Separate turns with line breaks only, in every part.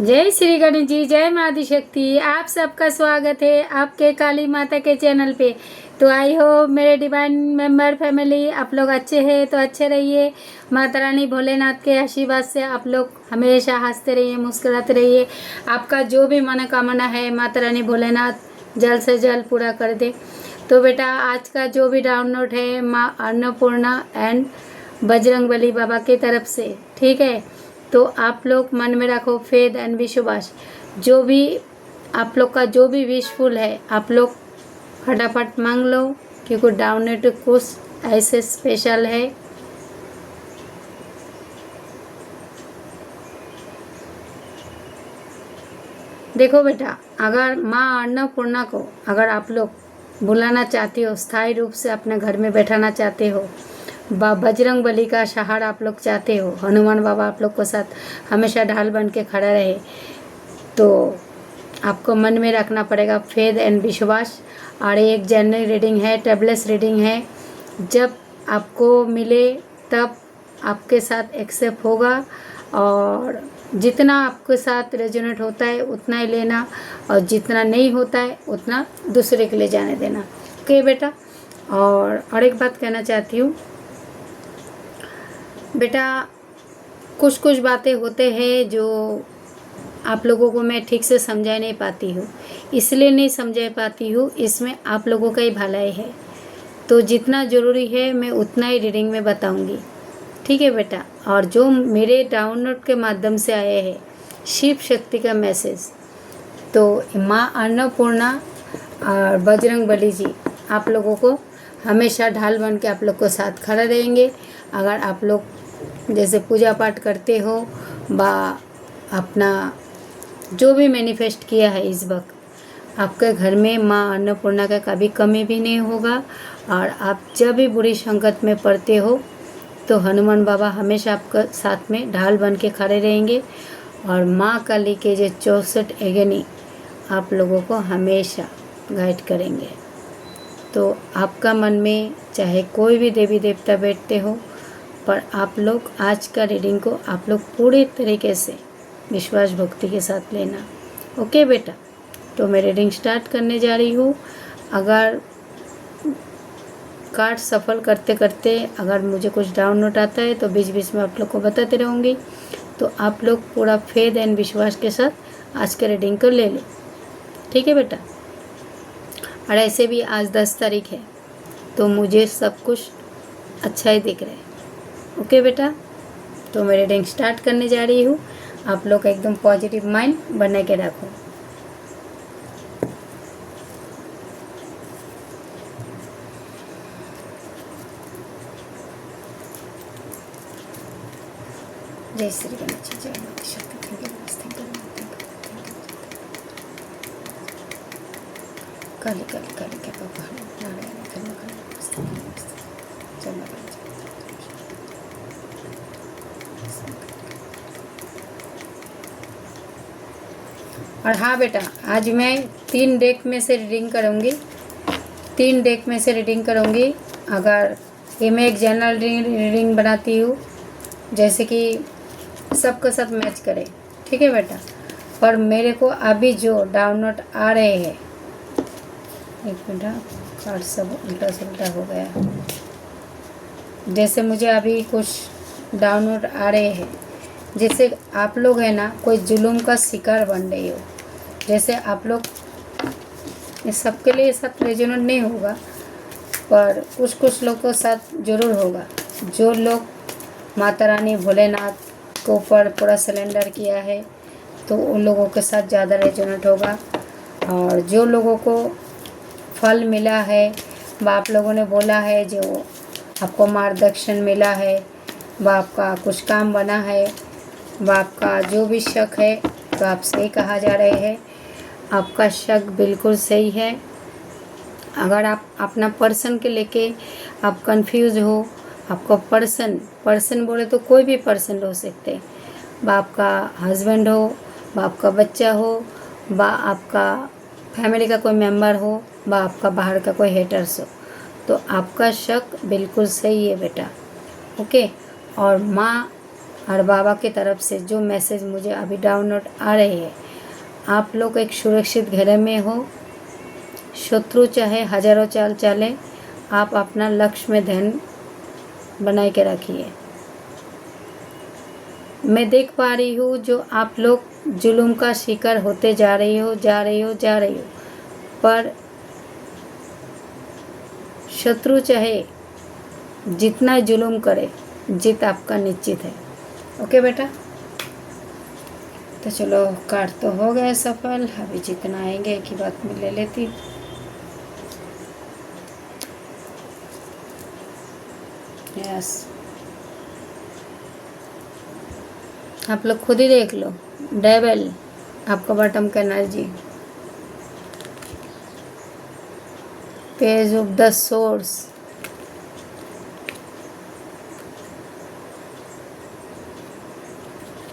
जय श्री गणेश जी, जय माँ आदिशक्ति। आप सबका स्वागत है आपके काली माता के चैनल पे। तो आई हो मेरे डिवाइन मेंबर फैमिली, आप लोग अच्छे हैं तो अच्छे रहिए। माता रानी भोलेनाथ के आशीर्वाद से आप लोग हमेशा हंसते रहिए, मुस्कुराते रहिए। आपका जो भी मनोकामना है माता रानी भोलेनाथ जल्द से जल्द पूरा कर दे। तो बेटा आज का जो भी डाउनलोड है माँ अन्नपूर्णा एंड बजरंगबली बाबा की तरफ से, ठीक है। तो आप लोग मन में रखो फेथ एंड विश्वास। जो भी आप लोग का जो भी विशफुल है आप लोग फटाफट मांग लो, क्योंकि डाउनलोड कुछ ऐसे स्पेशल है। देखो बेटा, अगर माँ अन्नपूर्णा को अगर आप लोग बुलाना चाहते हो, स्थायी रूप से अपने घर में बैठाना चाहते हो, बजरंग बली का सहारा आप लोग चाहते हो, हनुमान बाबा आप लोग के साथ हमेशा ढाल बन के खड़ा रहे, तो आपको मन में रखना पड़ेगा फेथ एंड विश्वास। और एक जनरल रीडिंग है, टेबलेस रीडिंग है। जब आपको मिले तब आपके साथ एक्सेप्ट होगा, और जितना आपके साथ रेजोनेट होता है उतना ही लेना, और जितना नहीं होता है उतना दूसरे के लिए जाने देना। ओके बेटा। और एक बात कहना चाहती हूँ बेटा, कुछ कुछ बातें होते हैं जो आप लोगों को मैं ठीक से समझा नहीं पाती हूँ। इसलिए नहीं समझा पाती हूँ, इसमें आप लोगों का ही भलाई है। तो जितना ज़रूरी है मैं उतना ही रीडिंग में बताऊँगी, ठीक है बेटा। और जो मेरे डाउनलोड के माध्यम से आए हैं शिव शक्ति का मैसेज, तो माँ अन्नपूर्णा और बजरंग बली जी आप लोगों को हमेशा ढाल बन के आप लोग को साथ खड़ा रहेंगे। अगर आप लोग जैसे पूजा पाठ करते हो बा अपना जो भी मैनिफेस्ट किया है, इस वक्त आपके घर में माँ अन्नपूर्णा का कभी कमी भी नहीं होगा। और आप जब भी बुरी संकट में पड़ते हो तो हनुमान बाबा हमेशा आपके साथ में ढाल बन के खड़े रहेंगे। और माँ काली के जो 64 एगनी आप लोगों को हमेशा गाइड करेंगे। तो आपका मन में चाहे कोई भी देवी देवता बैठते हो, पर आप लोग आज का रीडिंग को आप लोग पूरे तरीके से विश्वास भक्ति के साथ लेना। ओके बेटा। तो मैं रीडिंग स्टार्ट करने जा रही हूँ। अगर कार्ड सफल करते करते अगर मुझे कुछ डाउनलोड आता है तो बीच बीच में आप लोग को बताते रहूँगी। तो आप लोग पूरा फेथ एंड विश्वास के साथ आज के रीडिंग को ले लें, ठीक है बेटा। और ऐसे भी आज 10 तारीख है तो मुझे सब कुछ अच्छा ही दिख रहा है। ओके बेटा। तो मैं रीडिंग स्टार्ट करने जा रही हूँ। आप लोग एकदम पॉजिटिव माइंड बना के रखो। जय श्री गणेश जी, जय माता शक्ति। काली काली काली के बाबा नारायण और हाँ बेटा, आज मैं 3 डेक में से रीडिंग करूँगी। 3 डेक में से रीडिंग करूँगी। अगर ये मैं एक जनरल रीडिंग बनाती हूँ, जैसे कि सबका सब मैच करे, ठीक है बेटा। पर मेरे को अभी जो डाउनलोड आ रहे हैं, एक मिनट, कार्ड सब उल्टा सुल्टा हो गया। जैसे मुझे अभी कुछ डाउनलोड आ रहे हैं, जैसे आप लोग है ना कोई जुल्म का शिकार बन रहे हो। जैसे आप लोग, इस सबके लिए सब रेजोनेट नहीं होगा, पर कुछ कुछ लोग के साथ ज़रूर होगा। जो लोग माता रानी भोलेनाथ के ऊपर पूरा सिलेंडर किया है तो उन लोगों के साथ ज़्यादा रेजोनेट होगा। और जो लोगों को फल मिला है व आप लोगों ने बोला है, जो आपको मार्गदर्शन मिला है व आपका कुछ काम बना है व आपका जो भी शक है, तो आप सही कहा जा रहे हैं। आपका शक बिल्कुल सही है। अगर आप अपना पर्सन के लेके आप कंफ्यूज हो, आपको पर्सन बोले तो कोई भी पर्सन हो सकते, व आपका हस्बैंड हो, व आपका बच्चा हो, व आपका फैमिली का कोई मेंबर हो, व आपका बाहर का कोई हेटर्स हो, तो आपका शक बिल्कुल सही है बेटा। ओके। और माँ और बाबा की तरफ से जो मैसेज मुझे अभी डाउनलोड आ रही है, आप लोग एक सुरक्षित घेरे में हो। शत्रु चाहे हजारों चाल चले, आप अपना लक्ष्य में ध्यान बनाए के रखिए। मैं देख पा रही हूँ जो आप लोग जुल्म का शिकार होते जा रही हो, पर शत्रु चाहे जितना जुल्म करे, जीत आपका निश्चित है। ओके बेटा, तो चलो कार्ड तो हो गया सफल। अभी जितना आएंगे एक ही बात में ले लेती। यस, आप लोग खुद ही देख लो। डेविल आपका बॉटम का energy, page of the source,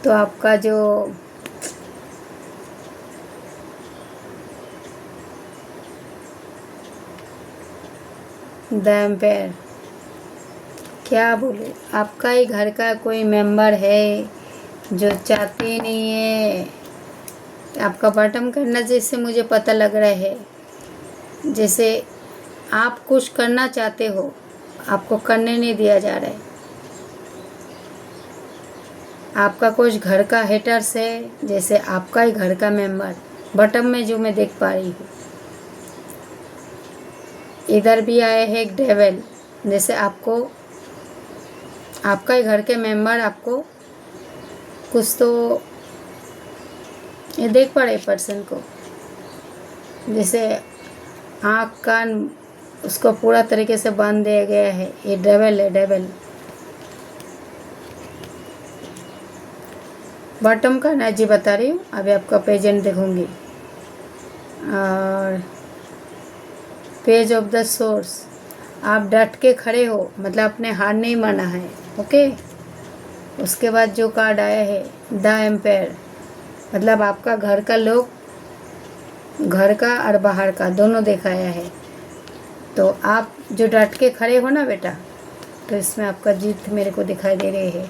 तो आपका जो द एम्पायर, क्या बोले, आपका ही घर का कोई मेंबर है जो चाहती नहीं है। आपका बॉटम करना जैसे मुझे पता लग रहा है, जैसे आप कुछ करना चाहते हो, आपको करने नहीं दिया जा रहा है। आपका कुछ घर का हेटर्स है, जैसे आपका ही घर का मेंबर बॉटम में जो मैं देख पा रही हूँ। इधर भी आए हैं एक डेविल, जैसे आपको आपका ही घर के मेंबर आपको कुछ तो ये देख पा रहे पर्सन को, जैसे आँख कान उसको पूरा तरीके से बांध दिया गया है। ये डेविल है, डेविल बॉटम का एनर्जी बता रही हूँ। अभी आपका पेजेंट देखूंगी। और पेज ऑफ द सोर्स, आप डट के खड़े हो, मतलब अपने हार नहीं माना है। ओके, उसके बाद जो कार्ड आया है द एम्पायर, मतलब आपका घर का लोग, घर का और बाहर का दोनों दिखाया है। तो आप जो डट के खड़े हो ना बेटा, तो इसमें आपका जीत मेरे को दिखाई दे रही है,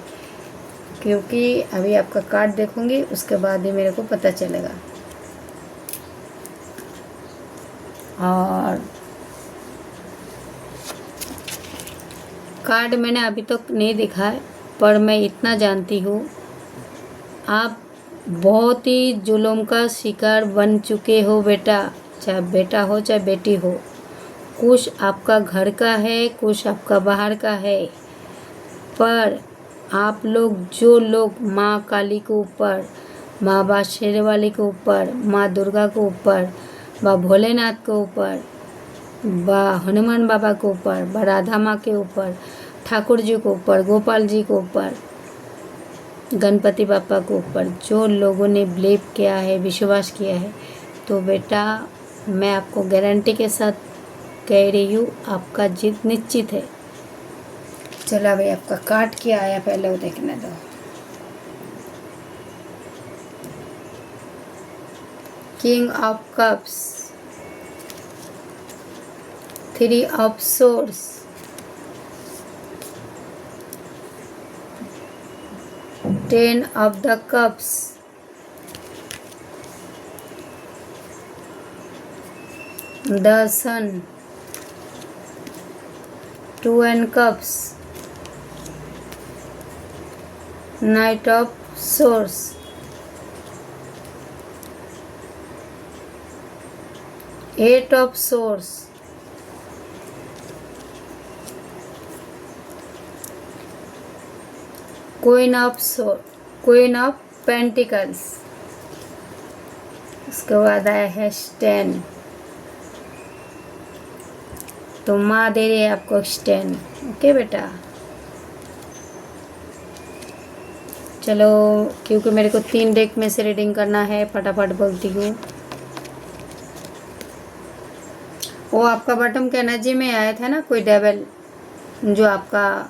क्योंकि अभी आपका कार्ड देखूंगी उसके बाद ही मेरे को पता चलेगा। और कार्ड मैंने अभी तक नहीं देखा है, पर मैं इतना जानती हूँ, आप बहुत ही जुल्म का शिकार बन चुके हो बेटा, चाहे बेटा हो चाहे बेटी हो। कुछ आपका घर का है, कुछ आपका बाहर का है, पर आप लोग जो लोग माँ काली के ऊपर, माँ बादशेर वाली के ऊपर, माँ दुर्गा के ऊपर, बा भोलेनाथ के ऊपर, बा हनुमान बाबा के ऊपर, बा राधा माँ के ऊपर, ठाकुर जी के ऊपर, गोपाल जी के ऊपर, गणपति बापा के ऊपर जो लोगों ने बिलीव किया है, विश्वास किया है, तो बेटा मैं आपको गारंटी के साथ कह रही हूँ, आपका जीत निश्चित है। चलो भाई, आपका कार्ड क्या आया पहले वो देखने दो। King of cups, 3 of source, Ten of the cups, the sun, 2 and cups, Knight of swords, 8 of swords, Queen of pentacles, उसके बाद आया है स्टैंड। तो माँ दे रही है आपको स्टैंड। ओके बेटा, चलो क्योंकि मेरे को 3 डेक में से रीडिंग करना है, फटाफट बोलती हूँ। वो आपका बॉटम के एनर्जी में आया था ना कोई डेविल, जो आपका,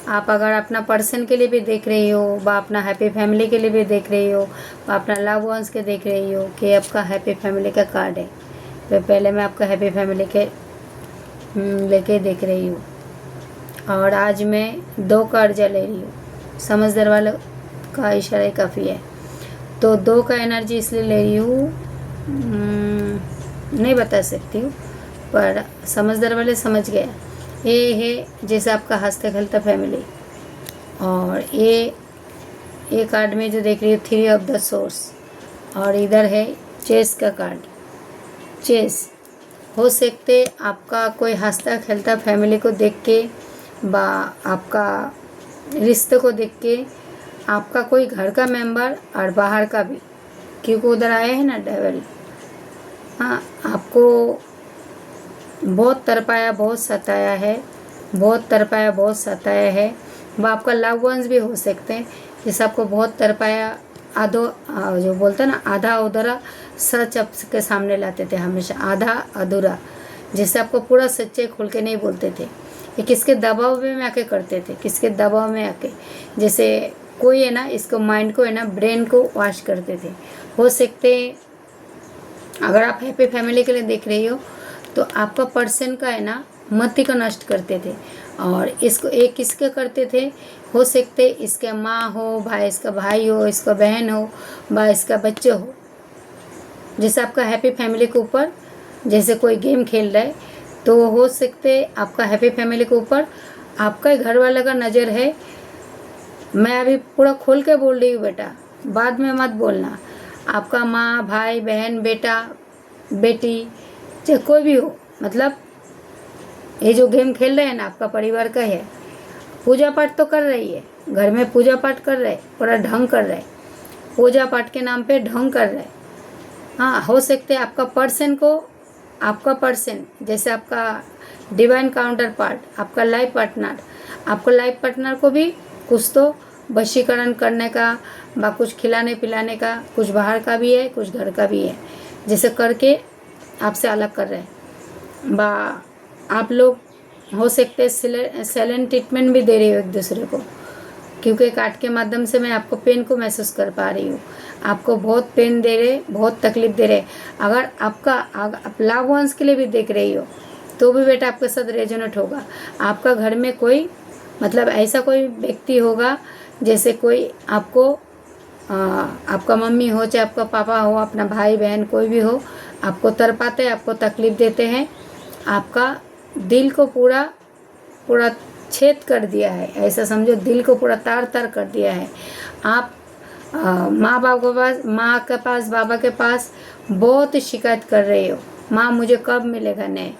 आप अगर अपना पर्सन के लिए भी देख रही हो, व अपना हैप्पी फैमिली के लिए भी देख रही हो, व अपना लव वंस के देख रही हो कि आपका हैप्पी फैमिली का कार्ड है, तो पहले मैं आपका हैप्पी फैमिली के लेके देख रही हूँ। और आज मैं 2 कार्ड ले रही हूँ। समझदार वालों का इशारा ही काफ़ी है। तो 2 का एनर्जी इसलिए ले रही हूँ, नहीं बता सकती हूँ, पर समझदार वाले समझ गए। ये है जैसे आपका हंसता खेलता फैमिली। और ये कार्ड में जो देख रही हो 3 ऑफ द सोर्स, और इधर है चेस का कार्ड। चेस हो सकते आपका कोई हंसता खेलता फैमिली को देख के बा आपका रिश्ते को देख के आपका कोई घर का मेंबर और बाहर का भी, क्योंकि उधर आए हैं ना डेविल, हाँ आपको बहुत तड़पाया, बहुत सताया है, बहुत तड़पाया, बहुत सताया है। वह आपका लव वंस भी हो सकते हैं जिसे आपको बहुत तड़पाया, जो बोलते हैं ना आधा अधूरा सच आपके सामने लाते थे, हमेशा आधा अधूरा, जैसे आपको पूरा सच्चे खुल के नहीं बोलते थे। ये किसके दबाव में आके करते थे, किसके दबाव में आके, जैसे कोई है ना इसको माइंड को है ना ब्रेन को वॉश करते थे। हो सकते अगर आप हैप्पी फैमिली के लिए देख रही हो तो आपका पर्सन का है ना मति को नष्ट करते थे। और इसको एक किसके करते थे, हो सकते इसके माँ हो, भाई इसका भाई हो, इसका बहन हो, बा इसका बच्चे हो। जैसे आपका हैप्पी फैमिली के ऊपर जैसे कोई गेम खेल रहा है तो हो सकते आपका हैप्पी फैमिली के ऊपर आपका ही घर वाला का नज़र है। मैं अभी पूरा खोल के बोल रही हूँ बेटा, बाद में मत बोलना। आपका माँ, भाई, बहन, बेटा, बेटी, चाहे कोई भी हो, मतलब ये जो गेम खेल रहे हैं ना आपका परिवार का है। पूजा पाठ तो कर रही है, घर में पूजा पाठ कर रहे, पूरा ढंग कर रहे, पूजा पाठ के नाम पे ढंग कर रहे। हाँ हो सकते हैं आपका पर्सन को, आपका पर्सन जैसे आपका डिवाइन काउंटर पार्ट, आपका लाइफ पार्टनर, आपको लाइफ पार्टनर को भी कुछ तो वशीकरण करने का, बा कुछ खिलाने पिलाने का, कुछ बाहर का भी है, कुछ घर का भी है, जैसे करके आपसे अलग कर रहे हैं। बा आप लोग हो सकते साइलेंट ट्रीटमेंट भी दे रही हो एक दूसरे को, क्योंकि कार्ड के माध्यम से मैं आपको पेन को महसूस कर पा रही हूँ। आपको बहुत पेन दे रहे, बहुत तकलीफ दे रहे। अगर आप लव वंस के लिए भी देख रही हो तो भी बेटा आपके साथ रेजोनेट होगा। आपका घर में कोई मतलब ऐसा कोई व्यक्ति होगा, जैसे कोई आपको आपका मम्मी हो, चाहे आपका पापा हो, अपना भाई बहन कोई भी हो, आपको तड़पाते हैं, आपको तकलीफ देते हैं, आपका दिल को पूरा पूरा छेद कर दिया है, ऐसा समझो, दिल को पूरा तार तार कर दिया है। आप माँ बाप के पास, माँ के पास, बाबा के पास बहुत शिकायत कर रहे हो, माँ मुझे कब मिलेगा न्याय,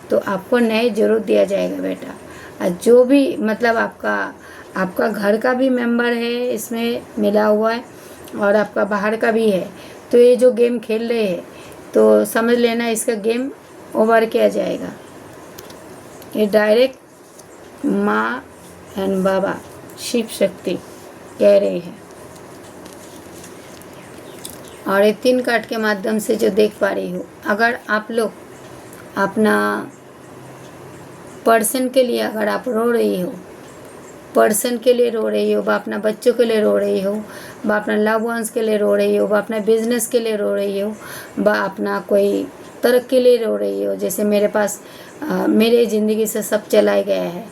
तो आपको न्याय जरूर दिया जाएगा बेटा। और जो भी मतलब आपका घर का भी मेंबर है इसमें मिला हुआ है और आपका बाहर का भी है, तो ये जो गेम खेल रहे हैं तो समझ लेना इसका गेम ओवर किया जाएगा। ये डायरेक्ट माँ एंड बाबा शिव शक्ति कह रही है। और ये 3 कार्ड के माध्यम से जो देख पा रही हूँ, अगर आप लोग अपना पर्सन के लिए अगर आप रो रही हो, पर्सन के लिए रो रही हो, बा अपना बच्चों के लिए रो रही हो, बा अपना लव वंस के लिए रो रही हो, बा अपना बिजनेस के लिए रो रही हो, बा अपना कोई तरक्की के लिए रो रही हो, जैसे मेरे पास मेरे ज़िंदगी से सब चला गया है,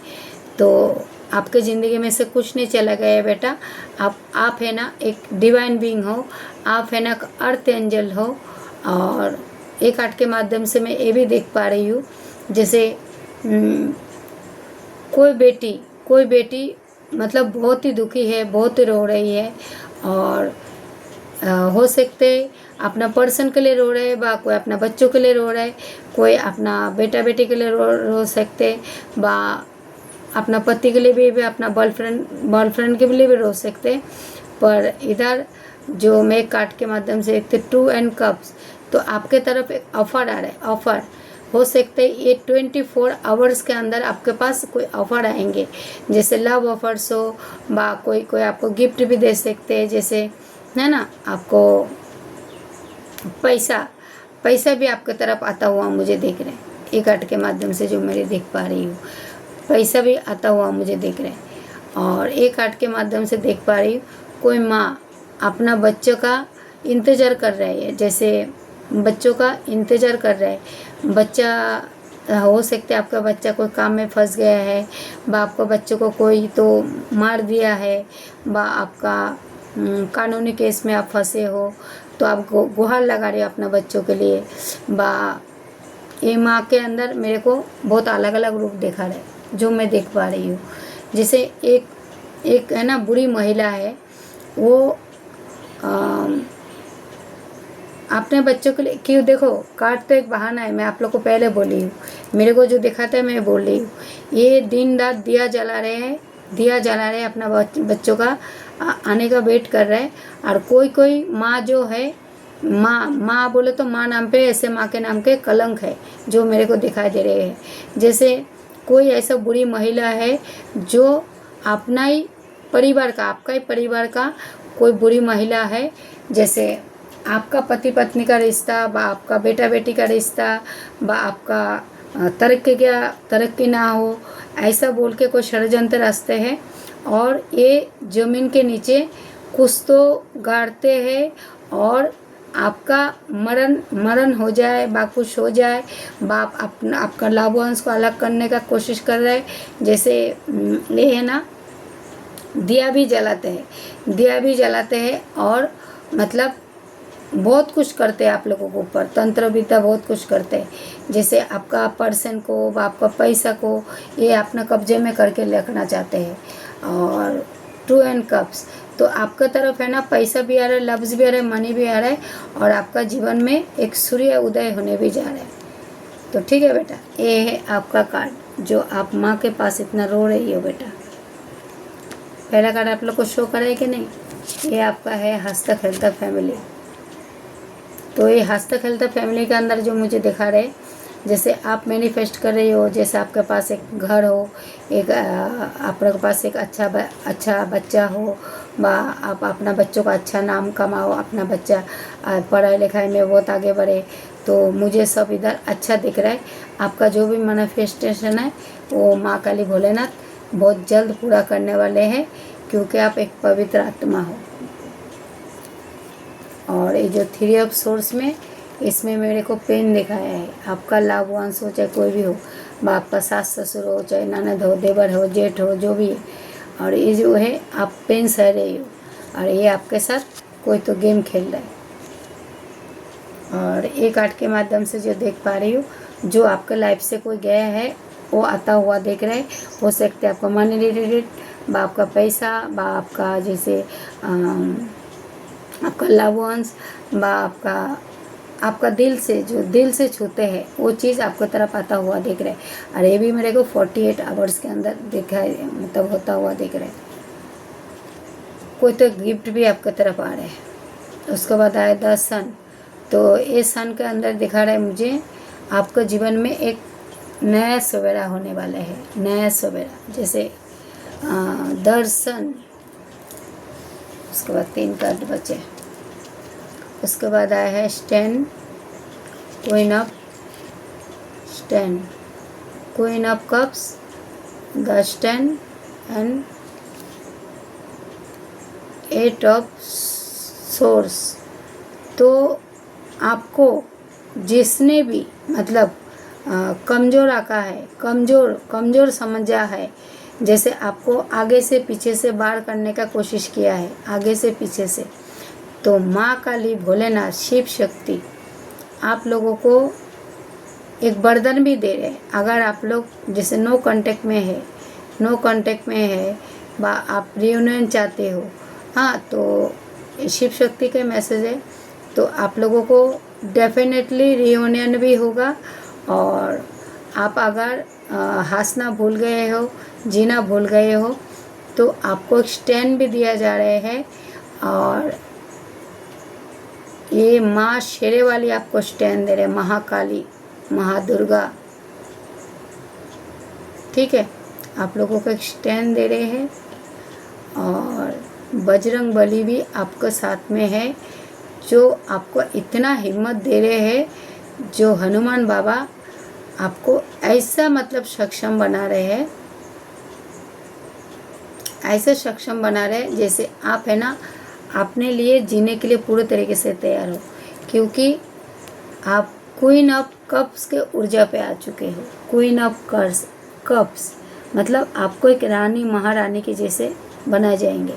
तो आपके ज़िंदगी में से कुछ नहीं चला गया है बेटा। आप है ना एक डिवाइन बीइंग हो, आप है ना अर्थ एंजल हो। और एक कार्ड के माध्यम से मैं ये भी देख पा रही हूँ, जैसे कोई बेटी मतलब बहुत ही दुखी है, बहुत ही रो रही है। और हो सकते अपना पर्सन के लिए रो रहे हैं, बा कोई अपना बच्चों के लिए रो रहा है, कोई अपना बेटा बेटी के लिए रो सकते, बा अपना पति के लिए भी अपना बॉयफ्रेंड के लिए भी रो सकते। पर इधर जो मैं कार्ड के माध्यम से देखते 2 एंड कप्स, तो आपके तरफ एक ऑफर आ रहा है। ऑफर हो सकते ये 24 आवर्स के अंदर आपके पास कोई ऑफर आएंगे, जैसे लव ऑफर्स हो, बा कोई आपको गिफ्ट भी दे सकते हैं, जैसे है ना आपको पैसा भी आपके तरफ आता हुआ मुझे देख रहे हैं। एक कार्ड के माध्यम से जो मेरे देख पा रही हूँ, पैसा भी आता हुआ मुझे देख रहे हैं। और एक कार्ड के माध्यम से देख पा रही हूँ कोई माँ अपना बच्चों का इंतज़ार कर रही है, जैसे बच्चों का इंतज़ार कर रहा है, बच्चा हो सकता है आपका बच्चा कोई काम में फंस गया है, बा आपका बच्चों को कोई तो मार दिया है, बा आपका कानूनी केस में आप फंसे हो, तो आप गुहार लगा रहे हो अपना बच्चों के लिए। बा ये माँ के अंदर मेरे को बहुत अलग अलग रूप देखा रहे जो मैं देख पा रही हूँ। जैसे एक है ना बुरी महिला है, वो अपने बच्चों के लिए क्यों, देखो कार्ड तो एक बहाना है, मैं आप लोग को पहले बोली हूँ, मेरे को जो दिखाता है मैं बोल रही हूँ। ये दिन रात दिया जला रहे हैं, दिया जला रहे हैं, अपना बच्चों का आने का वेट कर रहे हैं। और कोई माँ जो है, माँ बोले तो माँ नाम पे ऐसे माँ के नाम के कलंक है जो मेरे को दिखाई दे रहे हैं। जैसे कोई ऐसा बुरी महिला है जो अपना ही परिवार का, आपका ही परिवार का कोई बुरी महिला है। जैसे आपका पति पत्नी का रिश्ता, बा आपका बेटा बेटी का रिश्ता, बा आपका तरक्की ना हो, ऐसा बोल के कोई षड्यंत्र रचते हैं। और ये ज़मीन के नीचे कुछ तो गाड़ते हैं, और आपका मरण हो जाए, बा कुछ हो जाए, बा आपका लाभवंश को अलग करने का कोशिश कर रहे हैं। जैसे ये है ना, दिया भी जलाते हैं और मतलब बहुत कुछ करते हैं आप लोगों के ऊपर, तंत्र विद्या बहुत कुछ करते हैं। जैसे आपका पर्सन को, आपका पैसा को ये अपना कब्जे में करके रखना चाहते हैं। और 2 एंड कप्स, तो आपका तरफ है ना पैसा भी आ रहा है, लफ्ज़ भी आ रहा है, मनी भी आ रहा है, और आपका जीवन में एक सूर्य उदय होने भी जा रहा है। तो ठीक है बेटा, ये है आपका कार्ड जो आप माँ के पास इतना रो रही हो बेटा। पहला कार्ड आप लोग को शो करा है कि नहीं? ये आपका है हंसता खेलता फैमिली। तो ये हंसता खेलता फैमिली के अंदर जो मुझे दिखा रहे, जैसे आप मैनिफेस्ट कर रही हो, जैसे आपके पास एक घर हो, एक आपके पास एक अच्छा बच्चा हो, बा आप अपना बच्चों का अच्छा नाम कमाओ, अपना बच्चा पढ़ाई लिखाई में बहुत आगे बढ़े। तो मुझे सब इधर अच्छा दिख रहा है। आपका जो भी मैनिफेस्टेशन है वो माँ काली भोलेनाथ बहुत जल्द पूरा करने वाले हैं, क्योंकि आप एक पवित्र आत्मा हो। और ये जो 3 ऑफ सोर्स में, इसमें मेरे को पेन दिखाया है। आपका लाभवंश हो, चाहे कोई भी हो, बाप का सास ससुर हो, चाहे ननद हो, देवर हो, जेठ हो, जो भी है, और ये जो है आप पेन सह रहे हो, और ये आपके साथ कोई तो गेम खेल रहा है। और एक कार्ड के माध्यम से जो देख पा रही हूँ, जो आपके लाइफ से कोई गया है वो आता हुआ देख रहे हैं। हो सकता है आपका मनी रिलेटेड, बा आपका पैसा, बा आपका जैसे आपका लवंस, बा आपका दिल से, जो दिल से छूते हैं वो चीज़ आपको तरफ आता हुआ दिख रहा है। और ये भी मेरे को 48 आवर्स के अंदर दिखाई, मतलब होता हुआ दिख रहा है। कोई तो गिफ्ट भी आपकी तरफ आ रहा है। उसके बाद आया 10 सन। तो ये सन के अंदर दिखा रहा है मुझे आपके जीवन में एक नया सवेरा होने वाला है, नया सवेरा। जैसे दर्शन, उसके बाद 3 कार्ड बचे। उसके बाद आया है stand, queen of cups, the stand and 8 of source. तो आपको जिसने भी मतलब कमज़ोर आका है, कमज़ोर समझा है, जैसे आपको आगे से पीछे से बाहर करने का कोशिश किया है, आगे से पीछे से, तो माँ काली भोलेनाथ शिव शक्ति आप लोगों को एक वरदान भी दे रहे हैं। अगर आप लोग जैसे नो कांटेक्ट में है, बा आप रियूनियन चाहते हो, हाँ, तो शिव शक्ति के मैसेज है। तो आप लोगों को डेफिनेटली रियूनियन भी होगा। और आप अगर हंसना भूल गए हो, जीना भूल गए हो, तो आपको एक स्टैंड भी दिया जा रहे हैं। और ये माँ शेरे वाली आपको स्टैंड दे रहे हैं, महाकाली, महादुर्गा, ठीक है, आप लोगों को एक स्टैंड दे रहे हैं। और बजरंग बली भी आपके साथ में है, जो आपको इतना हिम्मत दे रहे हैं, जो हनुमान बाबा आपको ऐसा मतलब सक्षम बना रहे हैं, ऐसे सक्षम बना रहे हैं जैसे आप है ना अपने लिए जीने के लिए पूरे तरीके से तैयार हो। क्योंकि आप क्वीन ऑफ कप्स के ऊर्जा पे आ चुके हो। क्वीन ऑफ कप्स मतलब आपको एक रानी महारानी के जैसे बना जाएंगे।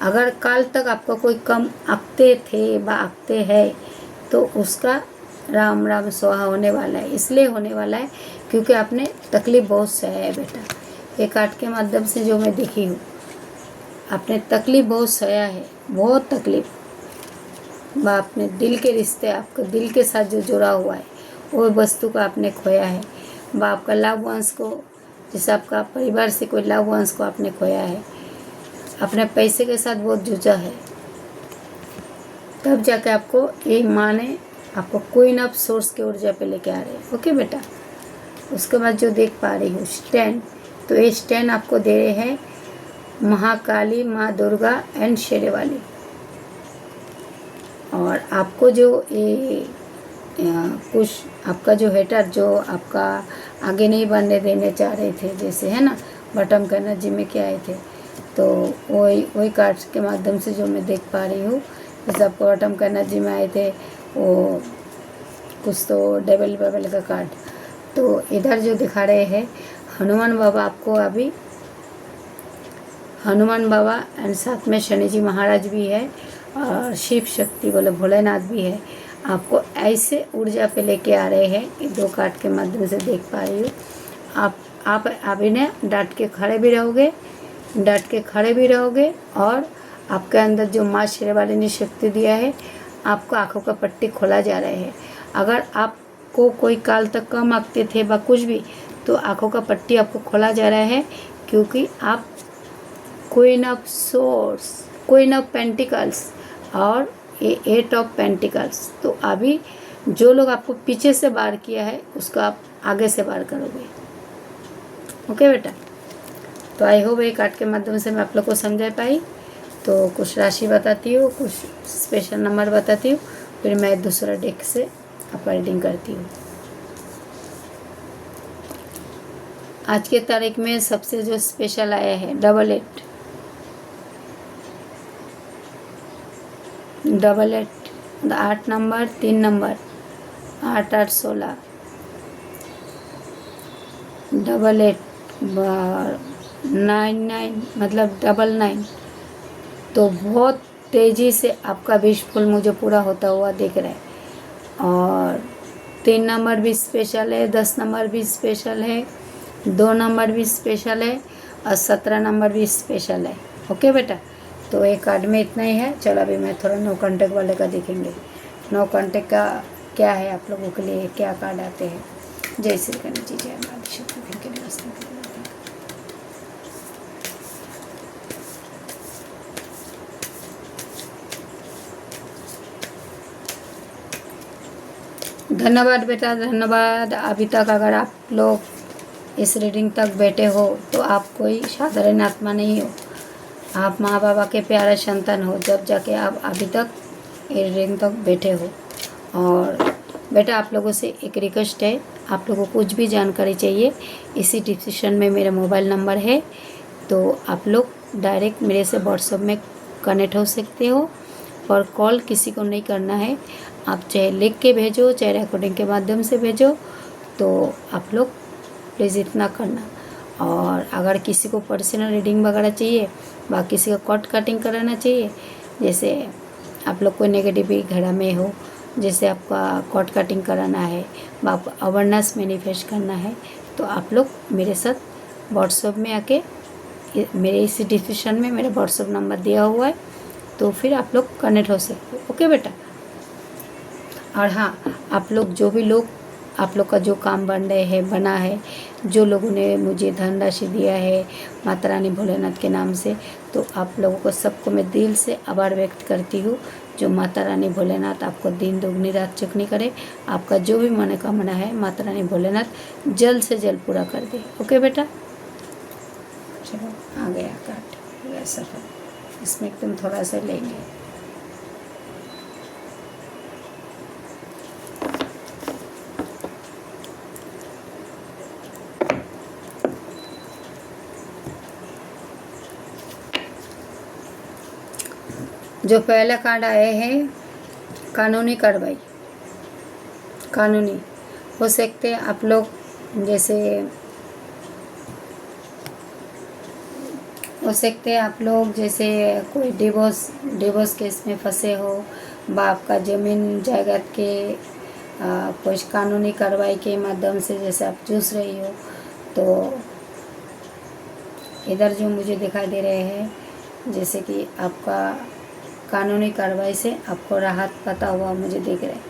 अगर काल तक आपको कोई कम आंकते थे व आंकते हैं तो उसका राम राम स्वाहा होने वाला है। इसलिए होने वाला है क्योंकि आपने तकलीफ़ बहुत सहा है बेटा। ये कार्ड के माध्यम से जो मैं देखी हूँ, आपने तकलीफ़ बहुत सहा है, बहुत तकलीफ़। आपने दिल के रिश्ते, आपको दिल के साथ जो जुड़ा हुआ है वो वस्तु को आपने खोया है। आपका लव वंस को, जैसे आपका परिवार से कोई लव वंस को आपने खोया है। अपने पैसे के साथ बहुत जूझा है, तब जाके आपको ये माँ ने आपको क्वीन ऑफ सोर्स के ऊर्जा पे लेके आ रहे हैं। ओके बेटा। उसके बाद जो देख पा रही हूँ स्टैंड, तो ये स्टैंड आपको दे रहे हैं महाकाली, माँ दुर्गा एंड शेरेवाली। और आपको जो ये कुछ आपका जो हेटर जो आपका आगे नहीं बढ़ने देने चाह रहे थे, जैसे है ना बटम का एनर्जी में क्या आए थे, तो वही कार्ड के माध्यम से जो मैं देख पा रही हूँ, जैसे आपको बटम का एनर्जी में आए थे वो कुछ तो डेबल बेबल का कार्ड। तो इधर जो दिखा रहे हैं हनुमान बाबा आपको अभी, हनुमान बाबा एंड साथ में शनि जी महाराज भी है और शिव शक्ति बोले भोलेनाथ भी है। आपको ऐसे ऊर्जा पे लेके आ रहे हैं, ये दो कार्ड के माध्यम से देख पा रही हूँ। आप अभी ने डट के खड़े भी रहोगे, डट के खड़े भी रहोगे और आपके अंदर जो माँ शेरवाली ने शक्ति दिया है, आपको आँखों का पट्टी खोला जा रहा है। अगर आपको कोई काल तक कम आंकते थे व कुछ भी, तो आँखों का पट्टी आपको खोला जा रहा है क्योंकि आप queen of source, queen of pentacles और ये एट ऑफ पेंटिकल्स। तो अभी जो लोग आपको पीछे से वार किया है उसको आप आगे से वार करोगे। ओके बेटा। तो आई होप ये कार्ड के माध्यम से मैं आप लोग को समझा पाई। तो कुछ राशि बताती हूँ, कुछ स्पेशल नंबर बताती हूँ, फिर मैं दूसरा डेक से आपका रीडिंग करती हूँ। आज के तारीख में सबसे जो स्पेशल आया है 88 8 नंबर, 3 नंबर, 8 8 16 88 99 मतलब 99। तो बहुत तेज़ी से आपका विश फुल मुझे पूरा होता हुआ दिख रहा है। और 3 नंबर भी स्पेशल है, 10 नंबर भी स्पेशल है, 2 नंबर भी स्पेशल है और 17 नंबर भी स्पेशल है। ओके बेटा। तो एक कार्ड में इतना ही है। चलो अभी मैं थोड़ा नो कॉन्टेक्ट वाले का देखेंगे। नो कॉन्टेक्ट का क्या है आप लोगों के लिए, क्या कार्ड आते हैं। जय श्री गणेश जी, जय माता शक्ति के नमस्ते। धन्यवाद बेटा, धन्यवाद। अभी तक अगर आप लोग इस रीडिंग तक बैठे हो तो आप कोई साधारण आत्मा नहीं हो, आप माँ बाबा के प्यारे संतान हो, जब जाके आप अभी तक ये रीडिंग तक बैठे हो। और बेटा आप लोगों से एक रिक्वेस्ट है, आप लोगों को कुछ भी जानकारी चाहिए, इसी डिस्क्रिप्शन में मेरा मोबाइल नंबर है, तो आप लोग डायरेक्ट मेरे से व्हाट्सएप में कनेक्ट हो सकते हो। और कॉल किसी को नहीं करना है, आप चाहे लिख के भेजो चाहे रिकॉर्डिंग के माध्यम से भेजो, तो आप लोग प्लीज़ इतना करना। और अगर किसी को पर्सनल रीडिंग वगैरह चाहिए, व किसी को कट कटिंग कराना चाहिए, जैसे आप लोग कोई नेगेटिव घड़ा में हो, जैसे आपका कट कटिंग कराना है व आप अवेयरनेस मैनिफेस्ट करना है, तो आप लोग मेरे साथ व्हाट्सएप में आके, मेरे इसी डिस्क्रिप्शन में मेरा व्हाट्सएप नंबर दिया हुआ है, तो फिर आप लोग कनेक्ट हो सकते हो। ओके बेटा। और हाँ, आप लोग जो भी लोग, आप लोग का जो काम बन रहे हैं, बना है, जो लोगों ने मुझे धनराशि दिया है माता रानी भोलेनाथ के नाम से, तो आप लोगों को सबको मैं दिल से आभार व्यक्त करती हूँ। जो माता रानी भोलेनाथ आपको दिन दुगनी रात चुगनी करे, आपका जो भी मनोकामना है माता रानी भोलेनाथ जल्द से जल्द पूरा कर दे। ओके बेटा। चलो आ गया कार्ड, सफल। इसमें एकदम थोड़ा सा लेंगे। जो पहला कार्ड आए हैं कानूनी कार्रवाई, कानूनी हो सकते हैं आप लोग, जैसे हो सकते हैं आप लोग जैसे कोई डिवोर्स केस में फंसे हो, बाप का ज़मीन जायदाद के कुछ कानूनी कार्रवाई के माध्यम से जैसे आप जूझ रही हो। तो इधर जो मुझे दिखाई दे रहे हैं जैसे कि आपका कानूनी कार्रवाई से आपको राहत पता हुआ मुझे दिख रहा है,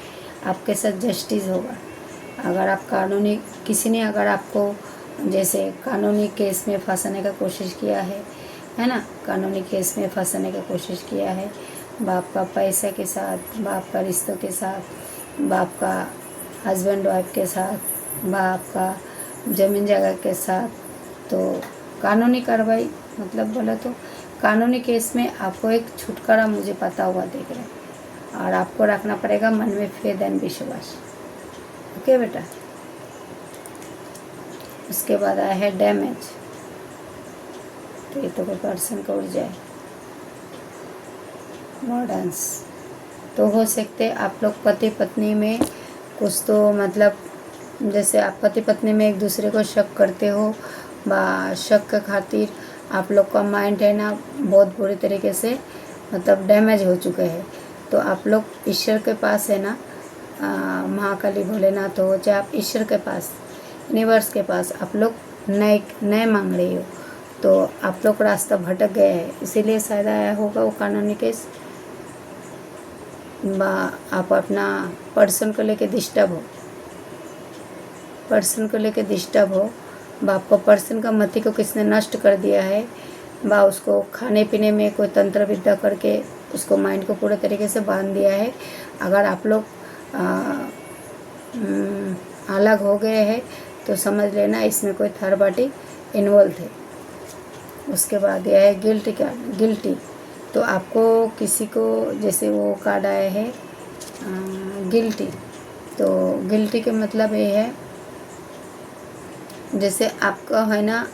आपके साथ जस्टिस होगा। अगर आप कानूनी किसी ने अगर आपको जैसे कानूनी केस में फंसाने का कोशिश किया है ना, कानूनी केस में फंसाने का कोशिश किया है, बाप का पैसा के साथ, बाप का रिश्तों के साथ, बाप का हस्बैंड वाइफ के साथ, बाप का ज़मीन जगह के साथ, तो कानूनी कार्रवाई मतलब बोला तो कानूनी केस में आपको एक छुटकारा मुझे पता हुआ दिख रहा है। और आपको रखना पड़ेगा मन में फेथ एंड विश्वास। ओके बेटा। उसके बाद आया है डैमेज। तो ये तो कोई पर्सन को उड़ जाए मॉडर्न्स। तो हो सकते आप लोग पति पत्नी में कुछ तो मतलब जैसे आप पति पत्नी में एक दूसरे को शक करते हो, शक के खातिर आप लोग का माइंड है ना बहुत बुरी तरीके से मतलब डैमेज हो चुके हैं। तो आप लोग ईश्वर के पास है ना, महाकाली भोलेनाथ हो, चाहे आप ईश्वर के पास, यूनिवर्स के पास आप लोग नए मांग रही हो। तो आप लोग रास्ता भटक गए हैं, इसीलिए शायद आया होगा वो कानूनी केस। आप अपना पर्सन को लेके डिस्टर्ब हो, पर्सन को लेके डिस्टर्ब हो, आपको पर्सन का मति को किसने नष्ट कर दिया है, उसको खाने पीने में कोई तंत्र विद्या करके उसको माइंड को पूरे तरीके से बांध दिया है। अगर आप लोग अलग हो गए हैं तो समझ लेना इसमें कोई थर्ड पार्टी इन्वॉल्व है। उसके बाद यह है गिल्टी कार्ड, गिल्टी। तो आपको किसी को जैसे वो कार्ड आया है गिल्टी, तो गिल्टी के मतलब ये है जैसे आपका है ना,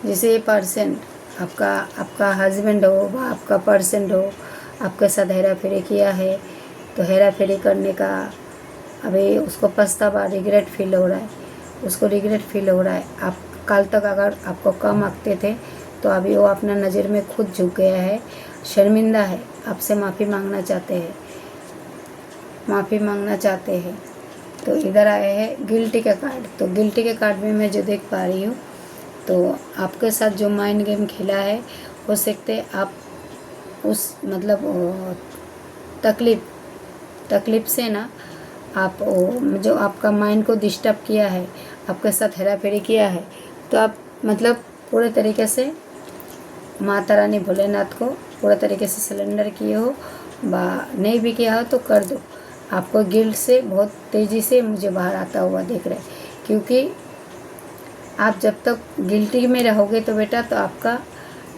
जैसे ये पर्सन आपका हस्बैंड हो व आपका पर्सन हो, आपके साथ हेरा फेरी किया है, तो हेरा फेरी करने का अभी उसको पछतावा रिग्रेट फील हो रहा है, उसको रिग्रेट फील हो रहा है। आप कल तक अगर आपको कम आंकते थे तो अभी वो अपना नज़र में खुद झुक गया है, शर्मिंदा है, आपसे माफ़ी मांगना चाहते हैं, माफ़ी मांगना चाहते हैं। तो इधर आए हैं गिल्टी का कार्ड। तो गिल्टी के कार्ड में मैं जो देख पा रही हूँ, तो आपके साथ जो माइंड गेम खेला है, हो सकते आप उस मतलब तकलीफ़ से ना आप जो आपका माइंड को डिस्टर्ब किया है, आपके साथ हेरा फेरी किया है, तो आप मतलब पूरे तरीके से माता रानी भोलेनाथ को पूरे तरीके से सिलेंडर किए हो, नहीं भी किया हो तो कर दो। आपको गिल्ट से बहुत तेज़ी से मुझे बाहर आता हुआ दिख रहा है, क्योंकि आप जब तक गिल्टी में रहोगे तो बेटा तो आपका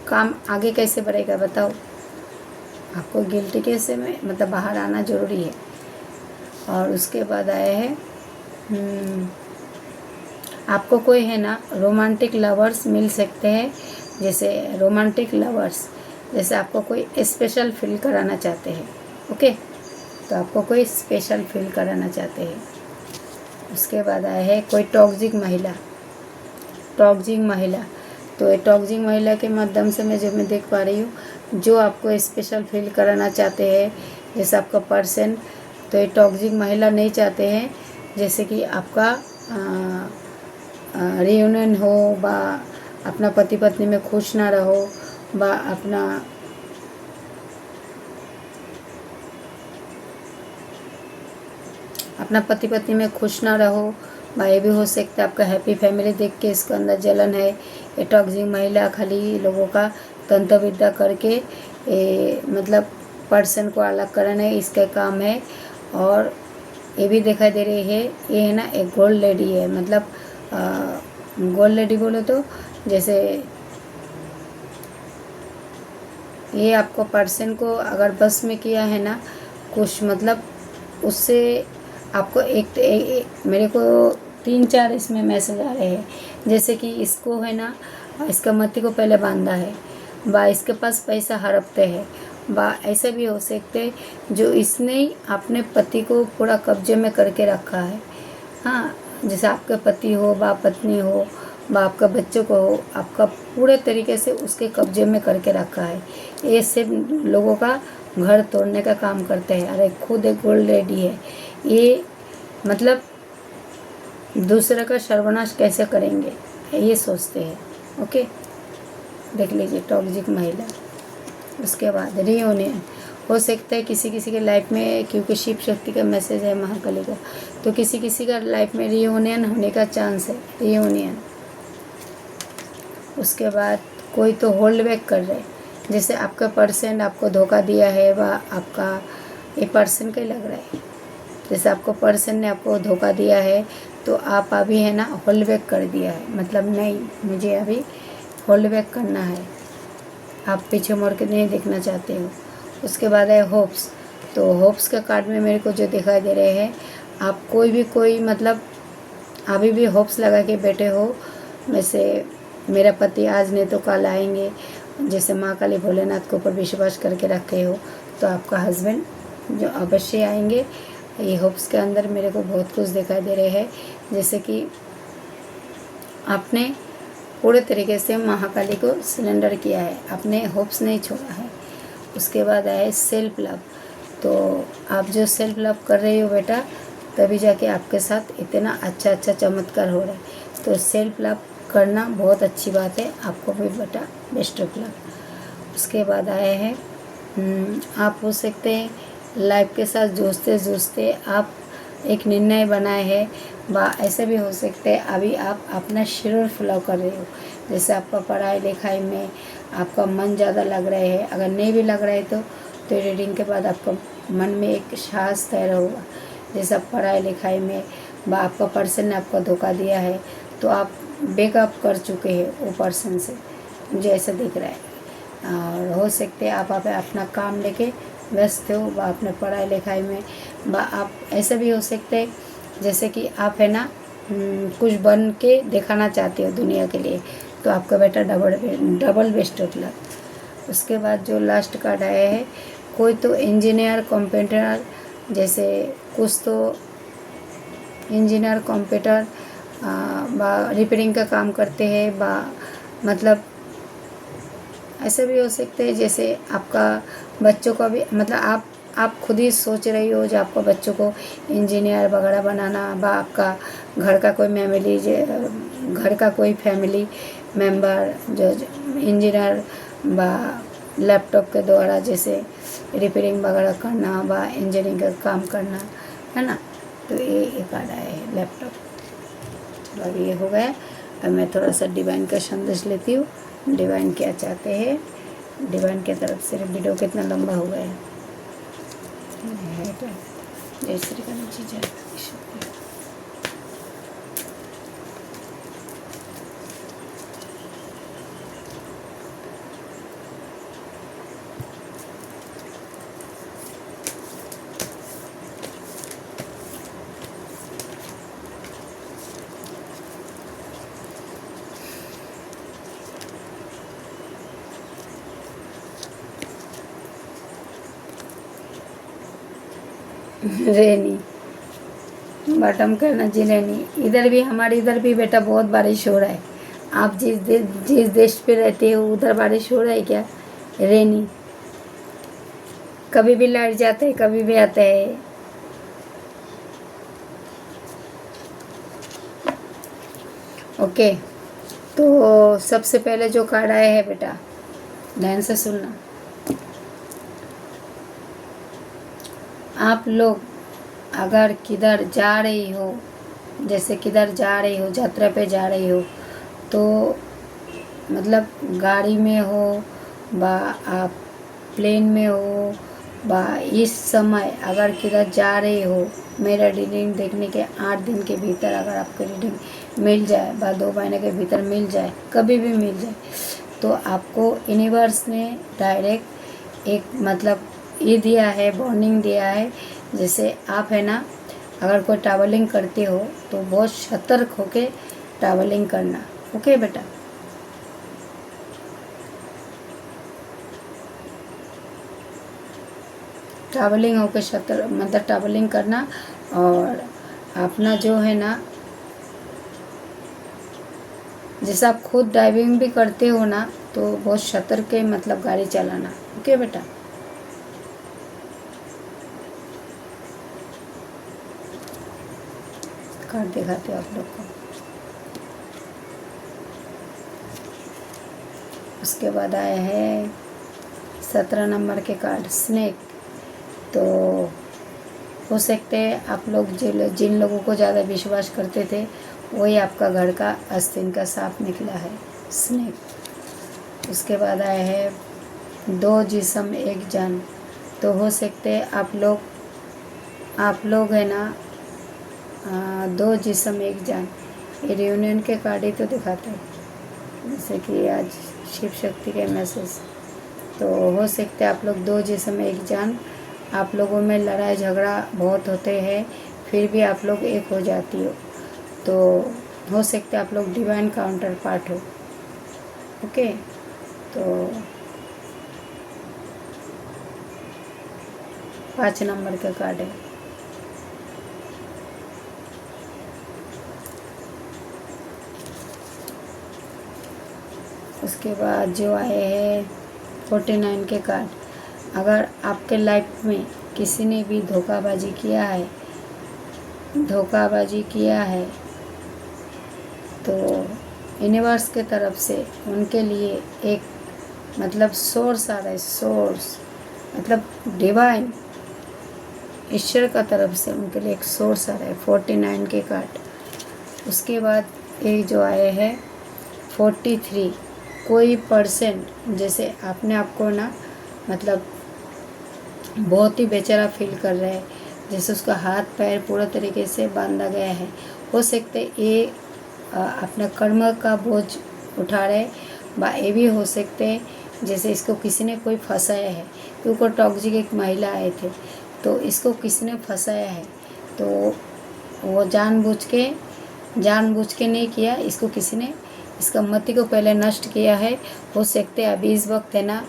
काम आगे कैसे बढ़ेगा बताओ। आपको गिल्टी कैसे में मतलब बाहर आना ज़रूरी है। और उसके बाद आए हैं आपको कोई है ना रोमांटिक लवर्स मिल सकते हैं, जैसे रोमांटिक लवर्स जैसे आपको कोई स्पेशल फील कराना चाहते हैं। ओके, तो आपको कोई स्पेशल फील कराना चाहते हैं। उसके बाद आया है कोई टॉक्सिक महिला, टॉक्सिक महिला। तो ये टॉक्सिक महिला के माध्यम से मैं देख पा रही हूँ जो आपको स्पेशल फील कराना चाहते हैं, जैसे आपका पर्सन। तो ये टॉक्सिक महिला नहीं चाहते हैं जैसे कि आपका रियूनियन हो, अपना पति पत्नी में खुश ना रहो, अपना पति पत्नी में खुश ना रहो। ये भी हो सकता है आपका हैप्पी फैमिली देख के इसके अंदर जलन है। ये टॉक्सिक महिला खाली लोगों का तंत्र विद्या करके मतलब पर्सन को अलग करना है, इसका काम है। और ये भी दिखाई दे रही है, ये है ना एक गोल्ड लेडी है, मतलब गोल्ड लेडी बोलो तो जैसे ये आपको पर्सन को अगर बस में किया है ना कुछ, मतलब उससे आपको मेरे को 3-4 इसमें मैसेज आ रहे हैं, जैसे कि इसको है ना इसका मति को पहले बांधा है, इसके पास पैसा हड़पते हैं, ऐसा भी हो सकते हैं जो इसने ही अपने पति को पूरा कब्जे में करके रखा है। हाँ, जैसे आपका पति हो, पत्नी हो, आपका बच्चों को हो, आपका पूरे तरीके से उसके कब्जे में करके रखा है। ये सिर्फ लोगों का घर तोड़ने का काम करते हैं। अरे खुद एक गोल्ड लेडी है, ये मतलब दूसरे का सर्वनाश कैसे करेंगे ये सोचते हैं। ओके, देख लीजिए टॉक्सिक महिला। उसके बाद रियूनियन हो सकता है किसी किसी के लाइफ में, क्योंकि शिव शक्ति का मैसेज है महाकाली का, तो किसी किसी का लाइफ में रियूनियन होने का चांस है। रियूनियन। उसके बाद कोई तो होल्ड बैक कर रहे, जैसे आपका पर्सन आपको धोखा दिया है, वह आपका ये पर्सन का ही लग रहा है। जैसे आपको पर्सन ने आपको धोखा दिया है तो आप अभी है ना होल्ड बैक कर दिया है, मतलब नहीं मुझे अभी होल्ड बैक करना है, आप पीछे मुड़ के नहीं देखना चाहते हो। उसके बाद है होप्स। तो होप्स के कार्ड में मेरे को जो दिखाई दे रहे हैं, आप कोई मतलब अभी भी होप्स लगा के बैठे हो, वैसे मेरा पति आज नहीं तो कल आएंगे, जैसे माँ काली भोलेनाथ के ऊपर विश्वास करके रखे हो, तो आपका हस्बैंड जो अवश्य आएंगे। ये होप्स के अंदर मेरे को बहुत कुछ दिखाई दे रहे हैं, जैसे कि आपने पूरे तरीके से महाकाली को सिलेंडर किया है, आपने होप्स नहीं छोड़ा है। उसके बाद आया सेल्फ लव। तो आप जो सेल्फ लव कर रही हो बेटा, तभी जाके आपके साथ इतना अच्छा चमत्कार हो रहा है। तो सेल्फ लव करना बहुत अच्छी बात है, आपको भी बेटा बेस्ट ऑफ लक। उसके बाद आए हैं आप हो सकते हैं लाइफ के साथ जूझते आप एक निर्णय बनाए हैं, ऐसे भी हो सकते हैं अभी आप अपना शेड्यूल फॉलो कर रहे हो। जैसे आपका पढ़ाई लिखाई में आपका मन ज़्यादा लग रहा है, अगर नहीं भी लग रहा है तो रीडिंग के बाद आपका मन में एक साहस तैयार होगा। जैसे आप पढ़ाई लिखाई में आपका पर्सन ने आपको धोखा दिया है, तो आप बेकअप कर चुके हैं वो पर्सन से, मुझे ऐसा दिख रहा है। और हो सकते हैं आप अपना काम लेके व्यस्त हो, अपने पढ़ाई लिखाई में, आप ऐसा भी हो सकते हैं जैसे कि आप है ना कुछ बन के दिखाना चाहते हो दुनिया के लिए, तो आपका बेटा डबल बेस्ट ऑफ लक। उसके बाद जो लास्ट कार्ड आया है, कोई तो इंजीनियर कंप्यूटर, जैसे कुछ तो इंजीनियर कंप्यूटर रिपेयरिंग का काम करते हैं, मतलब ऐसे भी हो सकते हैं जैसे आपका बच्चों का भी, मतलब आप खुद ही सोच रही हो जो आपको बच्चों को इंजीनियर वगैरह बनाना, आपका घर का कोई फैमिली मेंबर जो इंजीनियर लैपटॉप के द्वारा जैसे रिपेयरिंग वगैरह करना इंजीनियरिंग का काम करना है ना। तो ये कार्ड आया है लैपटॉप। चलो अब ये हो गया। अब मैं थोड़ा सा डिवाइन का संदेश लेती हूँ, डिवाइन क्या चाहते हैं, डिवाइन की तरफ से। वीडियो कितना लंबा हो गया है। जय श्री गणेश जी, जय रेनी बॉटम करना जी रेनी। इधर भी हमारे इधर भी बेटा बहुत बारिश हो रहा है। आप जिस देश पे रहते हो उधर बारिश हो रहा है क्या? रेनी, कभी भी लाइट जाता है कभी भी आता है। ओके, तो सबसे पहले जो कार्ड आया है बेटा ध्यान से सुनना। आप लोग अगर किधर जा रही हो, जैसे किधर जा रही हो, यात्रा पे जा रही हो, तो मतलब गाड़ी में हो आप प्लेन में हो इस समय अगर किधर जा रही हो, मेरा रीडिंग देखने के 8 दिन के भीतर अगर आपको रीडिंग मिल जाए 2 महीने के भीतर मिल जाए, कभी भी मिल जाए, तो आपको यूनिवर्स ने डायरेक्ट एक मतलब ये दिया है, वार्निंग दिया है। जैसे आप है ना अगर कोई ट्रैवलिंग करते हो तो बहुत सतर्क होके ट्रैवलिंग करना। ओके बेटा, ट्रैवलिंग होकर मतलब ट्रैवलिंग करना, और अपना जो है ना, जैसे आप खुद ड्राइविंग भी करते हो ना, तो बहुत सतर्क के मतलब गाड़ी चलाना। ओके बेटा। कार्ड दिखाते हो आप लोग को। उसके बाद आए हैं 17 नंबर के कार्ड, स्नेक। तो हो सकते हैं आप लोग जिन लोगों को ज़्यादा विश्वास करते थे, वही आपका घर का आस्तीन का सांप निकला है, स्नेक। उसके बाद आए हैं 2 जिस्म 1 जान। तो हो सकते हैं आप लोग है ना 2 जिस्म 1 जान, ये रियूनियन के कार्ड ही तो दिखाते हैं, जैसे कि आज शिव शक्ति के मैसेज। तो हो सकते हैं आप लोग 2 जिस्म 1 जान, आप लोगों में लड़ाई झगड़ा बहुत होते हैं, फिर भी आप लोग एक हो जाती हो। तो हो सकते हैं आप लोग डिवाइन काउंटर पार्ट हो। ओके। तो 5 नंबर का कार्ड है। उसके बाद जो आए हैं 49 के कार्ड। अगर आपके लाइफ में किसी ने भी धोखाबाजी किया है तो यूनिवर्स के तरफ से उनके लिए एक मतलब सोर्स आ रहा है, सोर्स मतलब डिवाइन, ईश्वर का तरफ से उनके लिए एक सोर्स आ रहा है, 49 के कार्ड। उसके बाद एक जो आए हैं 43, कोई पर्सन जैसे अपने आप को ना मतलब बहुत ही बेचारा फील कर रहा है, जैसे उसका हाथ पैर पूरा तरीके से बांधा गया है। हो सकते ये अपना कर्म का बोझ उठा रहे, ये भी हो सकते हैं जैसे इसको किसी ने कोई फंसाया है, क्योंकि टॉक्सिक एक महिला आए थे, तो इसको किसी ने फंसाया है, तो वो जानबूझ के नहीं किया, इसको किसी ने इसका मति को पहले नष्ट किया है। हो सकते अभी इस वक्त है ना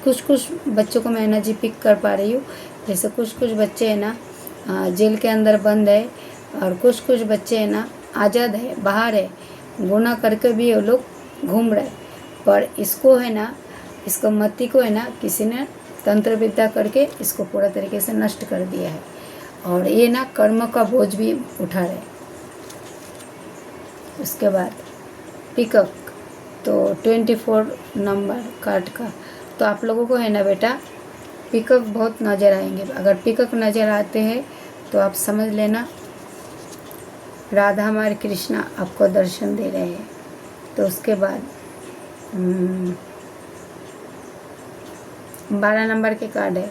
कुछ बच्चों को मैं एनर्जी पिक कर पा रही हूँ, जैसे कुछ बच्चे हैं ना जेल के अंदर बंद है, और कुछ बच्चे हैं ना आज़ाद है, बाहर है, गुनाह करके भी वो लोग घूम रहे, पर इसको है ना इसको मति को है ना किसी ने तंत्र विद्या करके इसको पूरा तरीके से नष्ट कर दिया है, और ये ना कर्म का बोझ भी उठा रहे। उसके बाद पिकअप, तो 24 नंबर कार्ड का, तो आप लोगों को है ना बेटा पिकअप बहुत नज़र आएंगे। अगर पिकअप नज़र आते हैं तो आप समझ लेना राधा मार कृष्णा आपको दर्शन दे रहे हैं। तो उसके बाद 12 नंबर के कार्ड है,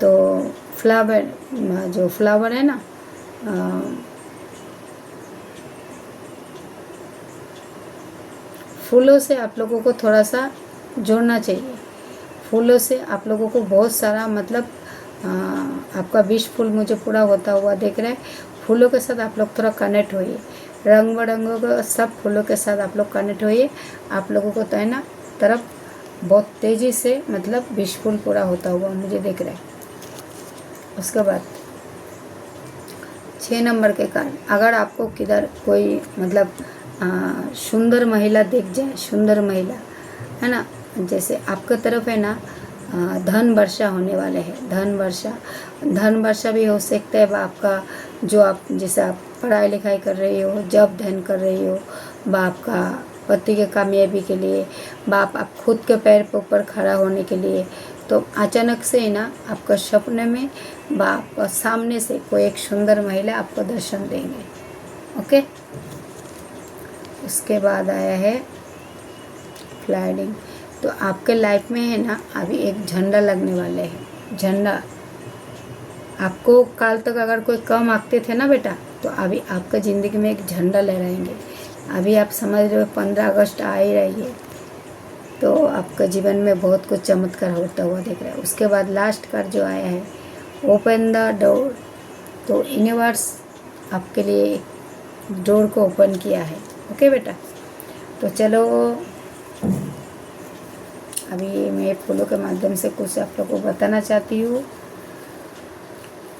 तो फ्लावर, जो फ्लावर है ना फूलों से आप लोगों को थोड़ा सा जोड़ना चाहिए। फूलों से आप लोगों को बहुत सारा मतलब आपका विश फूल मुझे पूरा होता हुआ दिख रहा है। फूलों के साथ आप लोग थोड़ा कनेक्ट होइए, रंग बिरंगों के सब फूलों के साथ आप लोग कनेक्ट होइए। आप लोगों को तो है ना तरफ बहुत तेज़ी से मतलब विश फूल पूरा होता हुआ मुझे दिख रहा है। उसके बाद 6 नंबर के कार्ड, अगर आपको किधर कोई मतलब सुंदर महिला दिख जाए, सुंदर महिला है ना, जैसे आपका तरफ है ना धन वर्षा होने वाले हैं, धन वर्षा भी हो सकता है। आपका जो आप जैसे आप पढ़ाई लिखाई कर रही हो, जॉब धन कर रही हो, आपका पति के कामयाबी के लिए, आप खुद के पैर पर ऊपर खड़ा होने के लिए, तो अचानक से ना आपका सपने में बाप सामने से कोई एक सुंदर महिला आपको दर्शन देंगे। ओके। उसके बाद आया है फ्लाइडिंग, तो आपके लाइफ में है ना अभी एक झंडा लगने वाले है। झंडा आपको कल तक अगर कोई कम आंकते थे ना बेटा, तो अभी आपका ज़िंदगी में एक झंडा लहराएंगे। अभी आप समझ रहे हो 15 अगस्त आ ही रही है, तो आपका जीवन में बहुत कुछ चमत्कार होता हुआ दिख रहा है। उसके बाद लास्ट कार्ड जो आया है ओपन द डोर, तो यूनिवर्स आपके लिए डोर को ओपन किया है। ओके बेटा, तो चलो अभी मैं फूलों के माध्यम से कुछ आप लोग को बताना चाहती हूँ।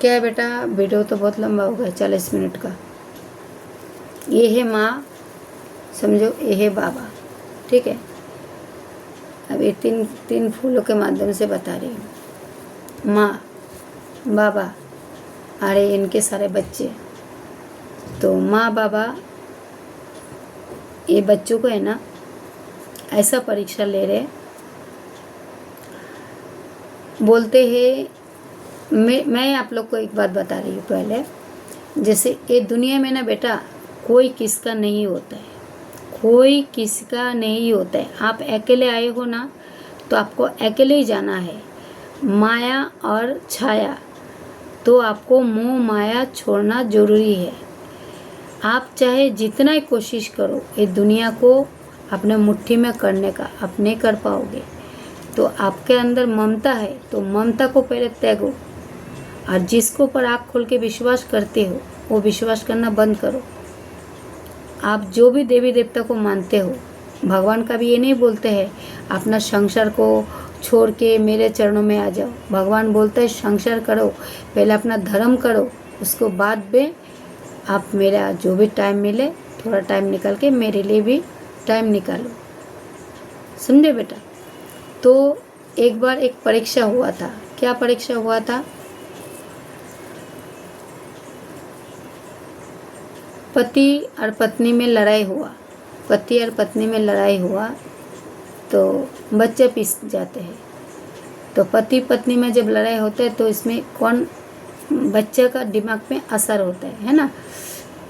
क्या है बेटा, वीडियो तो बहुत लंबा हो गया, 40 मिनट का। ये है माँ, समझो, ये है बाबा, ठीक है। अब ये तीन फूलों के माध्यम से बता रही हूँ। माँ, बाबा, अरे इनके सारे बच्चे। तो माँ बाबा ये बच्चों को है ना ऐसा परीक्षा ले रहे, बोलते हैं। मैं आप लोग को एक बात बता रही हूँ पहले। जैसे ये दुनिया में ना बेटा कोई किसका नहीं होता है, कोई किसका नहीं होता है। आप अकेले आए हो ना तो आपको अकेले ही जाना है। माया और छाया, तो आपको मोह माया छोड़ना ज़रूरी है। आप चाहे जितना ही कोशिश करो ये दुनिया को अपने मुट्ठी में करने का, आप नहीं कर पाओगे। तो आपके अंदर ममता है तो ममता को पहले त्यागो, और जिसको पर आँख खोल के विश्वास करते हो वो विश्वास करना बंद करो। आप जो भी देवी देवता को मानते हो, भगवान का भी ये नहीं बोलते हैं अपना संसार को छोड़ के मेरे चरणों में आ जाओ। भगवान बोलते हैं संसार करो, पहले अपना धर्म करो, उसको बाद में आप मेरा जो भी टाइम मिले थोड़ा टाइम निकाल के मेरे लिए भी टाइम निकालो, समझे बेटा। तो एक बार एक परीक्षा हुआ था। क्या परीक्षा हुआ था? पति और पत्नी में लड़ाई हुआ। पति और पत्नी में लड़ाई हुआ तो बच्चे पिस जाते हैं। तो पति पत्नी में जब लड़ाई होता है तो इसमें कौन, बच्चे का दिमाग में असर होता है ना।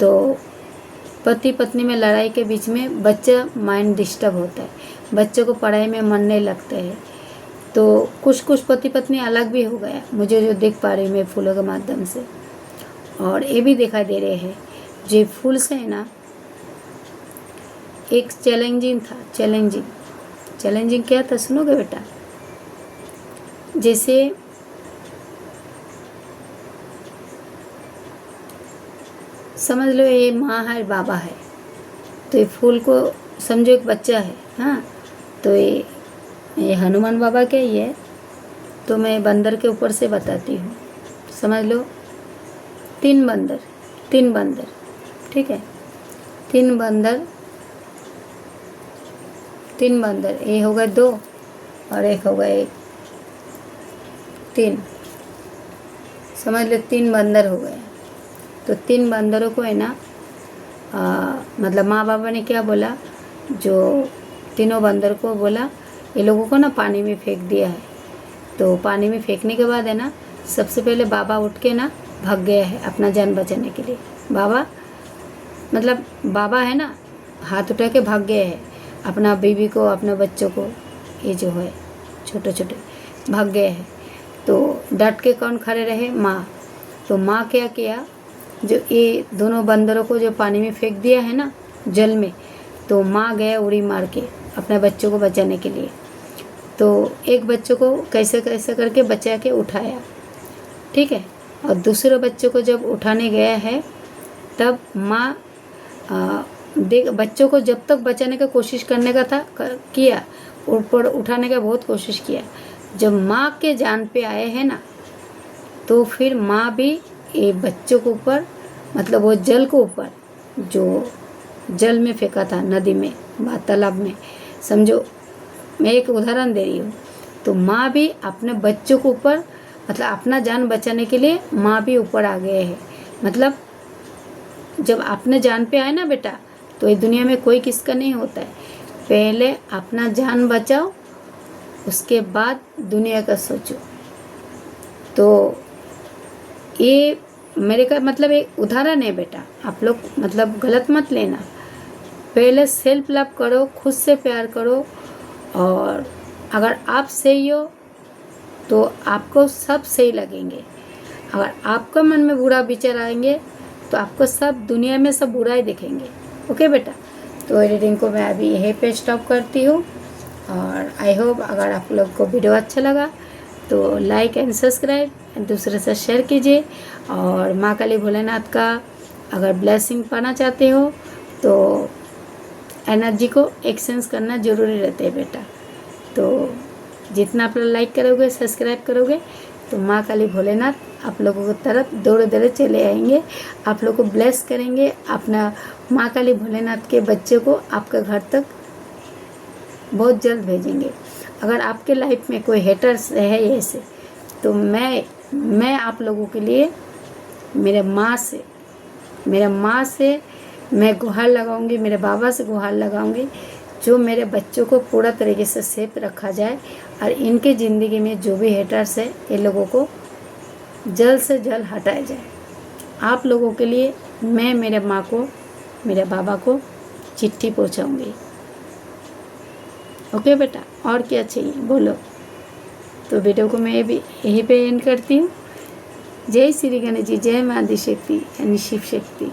तो पति पत्नी में लड़ाई के बीच में बच्चा माइंड डिस्टर्ब होता है, बच्चे को पढ़ाई में मन नहीं लगता है। तो कुछ पति पत्नी अलग भी हो गया, मुझे जो देख पा रही हूँ मैं फूलों के माध्यम से। और ये भी दिखाई दे रहे हैं जो फूल से है ना, एक चैलेंजिंग था। चैलेंजिंग क्या था सुनोगे बेटा? जैसे समझ लो ये माँ है बाबा है, तो ये फूल को समझो एक बच्चा है। हाँ, तो ये हनुमान बाबा क्या ही है। तो मैं बंदर के ऊपर से बताती हूँ, समझ लो। तीन बंदर, ठीक है। तीन बंदर, ये हो गए 2 और एक हो गए 3, समझ लो 3 बंदर हो गए। तो 3 बंदरों को है ना मतलब माँ बाबा ने क्या बोला, जो तीनों बंदर को बोला ये लोगों को ना पानी में फेंक दिया है। तो पानी में फेंकने के बाद है ना सबसे पहले बाबा उठ के ना भाग गया है अपना जान बचाने के लिए। बाबा है ना हाथ उठा के भाग गया है, अपना बीवी को अपने बच्चों को, ये जो है छोटे छोटे, भाग गए हैं। तो डट के कौन खड़े रहे? माँ। तो माँ क्या किया, जो ये दोनों बंदरों को जो पानी में फेंक दिया है ना जल में, तो माँ गया उड़ी मार के अपने बच्चों को बचाने के लिए। तो एक बच्चों को कैसे कैसे करके बचा के उठाया, ठीक है। और दूसरे बच्चों को जब उठाने गया है तब माँ देख बच्चों को जब तक बचाने का कोशिश करने का था किया, ऊपर उठाने का बहुत कोशिश किया। जब माँ के जान पे आए हैं ना तो फिर माँ भी ये बच्चों के ऊपर, मतलब वो जल को ऊपर, जो जल में फेंका था नदी में तालाब में, समझो मैं एक उदाहरण दे रही हूँ। तो माँ भी अपने बच्चों के ऊपर, मतलब अपना जान बचाने के लिए माँ भी ऊपर आ गए हैं। मतलब जब अपने जान पे आए ना बेटा, तो ये दुनिया में कोई किसका नहीं होता है। पहले अपना जान बचाओ, उसके बाद दुनिया का सोचो। तो ये मेरे का मतलब एक उदाहरण है बेटा, आप लोग मतलब गलत मत लेना। पहले सेल्फ लव करो, खुद से प्यार करो, और अगर आप सही हो तो आपको सब सही लगेंगे। अगर आपका मन में बुरा विचार आएंगे तो आपको सब दुनिया में सब बुरा ही दिखेंगे। ओके बेटा, तो रीडिंग को मैं अभी यहीं पे स्टॉप करती हूँ। और आई होप अगर आप लोग को वीडियो अच्छा लगा तो लाइक एंड सब्सक्राइब एंड दूसरे से शेयर कीजिए। और माँ काली भोलेनाथ का अगर ब्लेसिंग पाना चाहते हो तो एनर्जी को एक्सचेंज करना ज़रूरी रहता है बेटा। तो जितना आप लोग लाइक करोगे, सब्सक्राइब करोगे, तो माँ काली भोलेनाथ आप लोगों की तरफ दौड़े दौड़े चले आएंगे, आप लोग को ब्लेस करेंगे। अपना माँ काली भोलेनाथ के बच्चे को आपके घर तक बहुत जल्द भेजेंगे। अगर आपके लाइफ में कोई हेटर्स है ऐसे, तो मैं आप लोगों के लिए मेरे माँ से मैं गुहार लगाऊंगी, मेरे बाबा से गुहार लगाऊंगी, जो मेरे बच्चों को पूरा तरीके से सेफ रखा जाए और इनके ज़िंदगी में जो भी हेटर्स है ये लोगों को जल्द से जल्द हटाया जाए। आप लोगों के लिए मैं मेरे माँ को, मेरे बाबा को चिट्ठी पहुँचाऊँगी। ओके बेटा, और क्या चाहिए बोलो। तो वीडियो को मैं भी यहीं पे एंड करती हूँ। जय श्री गणेश जी, जय माँ आदिशक्ति यानी शिव शक्ति।